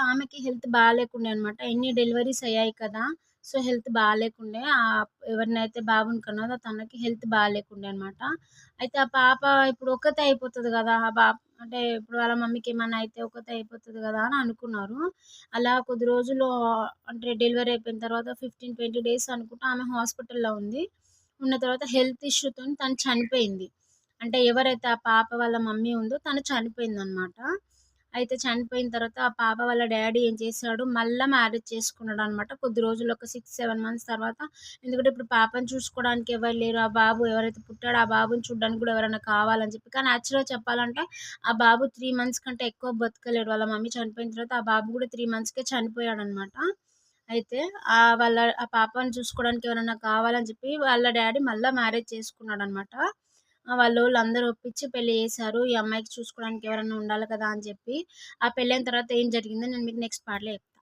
ఆమెకి హెల్త్ బాలేకుండే అనమాట. ఎన్ని డెలివరీస్ అయ్యాయి కదా! సో, హెల్త్ బాలేకుండే. ఎవరినైతే బాబుని కన్నదో తనకి హెల్త్ బాలేకుండే అనమాట. అయితే ఆ పాప ఇప్పుడు ఒక్కతే అయిపోతది గదా! అంటే ఇప్పుడు వాళ్ళ మమ్మీకేమన్నా అయితే ఒక్కతే అయిపోతది గదా! అని అనుకున్నారు. అలా కొద్ది రోజులు అంటే డెలివరీ అయిపోయిన తర్వాత 15, 20 డేస్ అనుకుంటా ఆమె హాస్పిటల్‌లో ఉంది. ఉన్న తర్వాత హెల్త్ ఇష్యూతోని తను చనిపోయింది. అంటే ఎవరైతే ఆ పాప వాళ్ళ మమ్మీ ఉందో తను చనిపోయిందనమాట. అయితే చనిపోయిన తర్వాత ఆ పాప వాళ్ళ డ్యాడీ ఏం చేశాడు, మళ్ళా మ్యారేజ్ చేసుకున్నాడనమాట. కొద్ది రోజులు ఒక 6, 7 మంత్స్ తర్వాత. ఎందుకంటే ఇప్పుడు పాపని చూసుకోవడానికి ఎవరు లేరు. ఆ బాబు ఎవరైతే పుట్టాడో ఆ బాబుని చూడడానికి కూడా ఎవరైనా కావాలని చెప్పి. కానీ యాక్చువల్‌గా చెప్పాలంటే ఆ బాబు 3 మంత్స్ కంటే ఎక్కువ బతకలేడు. వాళ్ళ మమ్మీ చనిపోయిన తర్వాత ఆ బాబు కూడా 3 మంత్స్‌కే చనిపోయాడనమాట. అయితే ఆ పాపని చూసుకోవడానికి ఎవరైనా కావాలని చెప్పి వాళ్ళ డ్యాడీ మళ్ళా మ్యారేజ్ చేసుకున్నాడనమాట. వాళ్ళోళ్ళందరూ ఒప్పించి పెళ్లి చేశారు. ఈ అమ్మాయికి చూసుకోవడానికి ఎవరైనా ఉండాలి కదా! అని చెప్పి. ఆ పెళ్ళైన తర్వాత ఏం జరిగిందో నేను మీకు నెక్స్ట్ పార్ట్‌లో చెప్తా.